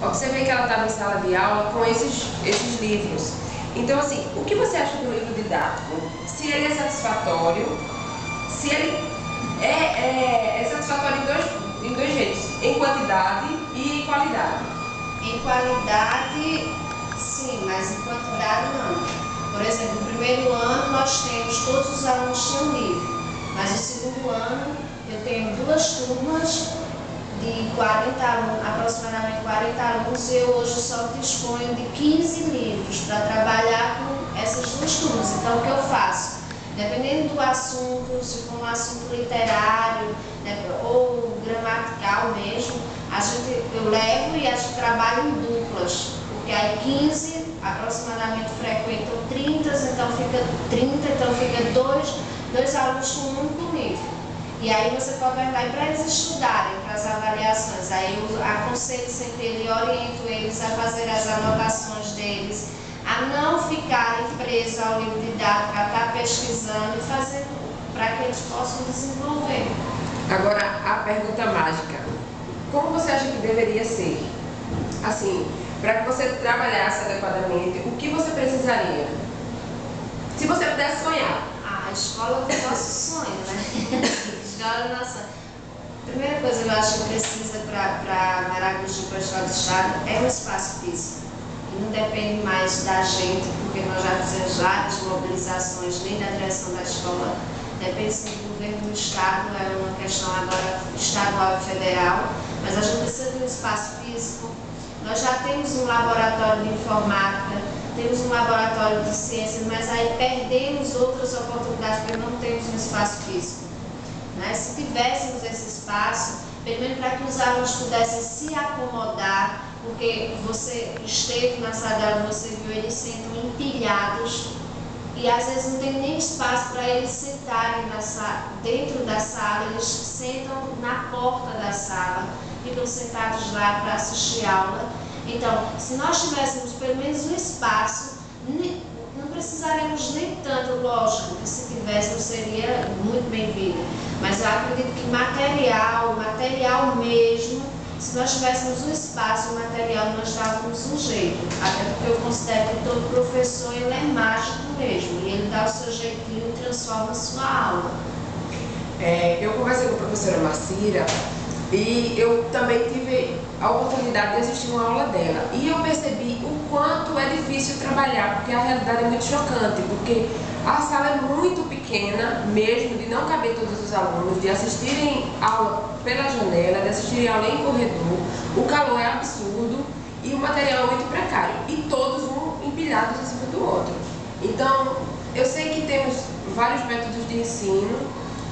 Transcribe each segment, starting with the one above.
Observei que ela estava em sala de aula com esses livros. Então, assim, o que você acha do livro didático? Se ele é satisfatório, se ele é satisfatório em dois jeitos, em quantidade e em qualidade. Em qualidade, sim, mas em quantidade não. Por exemplo, no primeiro ano nós temos, todos os alunos tinham livro, mas no segundo ano eu tenho duas turmas de 40 alunos, aproximadamente 40 alunos, e eu hoje só disponho de 15 livros para trabalhar com essas duas turmas. Então o que eu faço? Dependendo do assunto, se for um assunto literário, né, ou gramatical mesmo, eu levo e a gente trabalha em duplas, porque aí 15 aproximadamente frequentam 30, então fica 30, então fica dois alunos com um único livro. E aí você pode perguntar para eles estudarem, para as avaliações. Aí eu aconselho sempre e oriento eles a fazer as anotações deles, a não ficarem presos ao livro didático, a estar pesquisando e fazendo para que eles possam desenvolver. Agora, a pergunta mágica. Como você acha que deveria ser? Assim, para que você trabalhasse adequadamente, o que você precisaria? Se você pudesse sonhar. A escola do nosso sonho, né? A nossa primeira coisa que eu acho que precisa para Maragogi, para a escola do estado, é um espaço físico. E não depende mais da gente, porque nós já fizemos várias mobilizações, nem da direção da escola. Depende sim do governo do estado, é uma questão agora estadual e federal, mas a gente precisa de um espaço físico. Nós já temos um laboratório de informática, temos um laboratório de ciências, mas aí perdemos outras oportunidades porque não temos um espaço físico. Né? Se tivéssemos esse espaço, pelo menos para que os alunos pudessem se acomodar, porque você esteve na sala de aula, você viu, eles sentam empilhados e às vezes não tem nem espaço para eles sentarem dentro da sala, eles sentam na porta da sala, ficam sentados lá para assistir aula. Então, se nós tivéssemos pelo menos um espaço, não precisaremos nem tanto, lógico, que se tivéssemos seria muito bem-vindo. Mas eu acredito que material mesmo, se nós tivéssemos um espaço, um material, nós dávamos um jeito. Até porque eu considero que todo professor ele é mágico mesmo, e ele dá o seu jeitinho e transforma a sua aula. Eu conversei com a professora Marcira e eu também tive a oportunidade de assistir uma aula dela. E eu percebi o quanto é difícil trabalhar, porque a realidade é muito chocante, porque a sala é muito pequena, mesmo de não caber todos os alunos, de assistirem aula pela janela, de assistirem aula em corredor, o calor é absurdo e o material é muito precário, e todos empilhados em cima do outro. Então, eu sei que temos vários métodos de ensino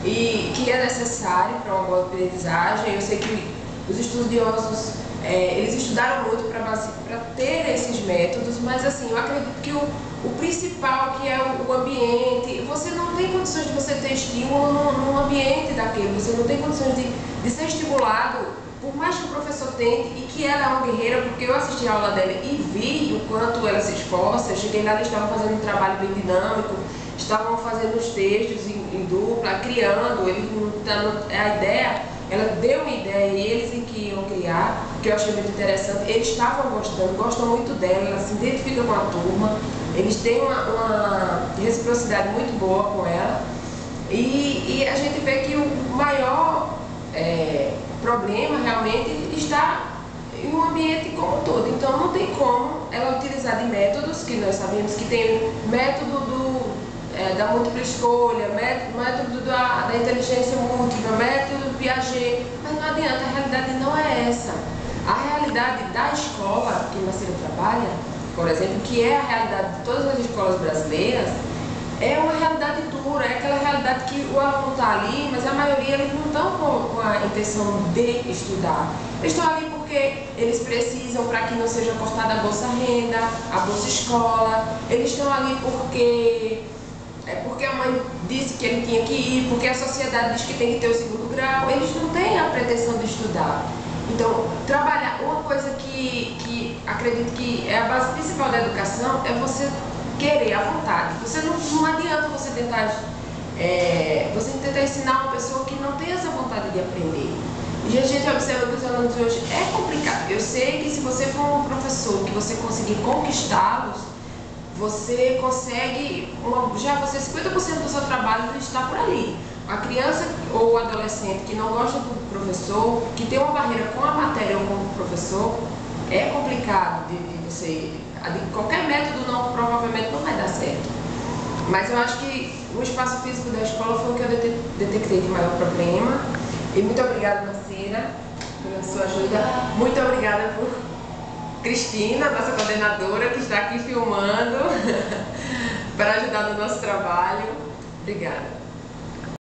e que é necessário para uma boa aprendizagem. Eu sei que os estudiosos, eles estudaram muito para ter esses métodos, mas assim, eu acredito que o principal, que é o ambiente, você não tem condições de você ter estímulo num ambiente daquele, você não tem condições de ser estimulado, por mais que o professor tente, e que ela é uma guerreira, porque eu assisti a aula dela e vi o quanto ela se esforça. Eu cheguei lá, eles estavam fazendo um trabalho bem dinâmico, estavam fazendo os textos em dupla, criando, a ideia, ela deu uma ideia e eles que iam criar, que eu achei muito interessante. Eles estavam gostam muito dela, ela se identifica com a turma, eles têm uma reciprocidade muito boa com ela, e a gente vê que o maior problema realmente está em um ambiente como um todo. Então não tem como ela utilizar de métodos, que nós sabemos que tem método da múltipla escolha, método da inteligência múltipla, método do Piaget, mas não adianta, a realidade não é essa. A realidade da escola que Marcelo trabalha, por exemplo, que é a realidade de todas as escolas brasileiras, é uma realidade dura, é aquela realidade que o aluno está ali, mas a maioria eles não estão com a intenção de estudar. Eles estão ali porque eles precisam para que não seja cortada a Bolsa Renda, a Bolsa Escola, eles estão ali porque a mãe disse que ele tinha que ir, porque a sociedade diz que tem que ter o segundo grau, eles não têm a pretensão de estudar. Então, trabalhar, uma coisa que acredito que é a base principal da educação é você querer, a vontade. Você não adianta você tentar ensinar uma pessoa que não tem essa vontade de aprender. E a gente observa que os alunos de hoje é complicado. Eu sei que se você for um professor que você conseguir conquistá-los, você consegue, já você 50% do seu trabalho está por ali. A criança ou o adolescente que não gosta do professor, que tem uma barreira com a matéria ou com o professor, é complicado de você. Qualquer método não, provavelmente não vai dar certo. Mas eu acho que o espaço físico da escola foi o que eu detectei de maior problema. E muito obrigada, Marcela, pela sua ajuda. Muito obrigada por Cristina, nossa coordenadora, que está aqui filmando para ajudar no nosso trabalho. Obrigada.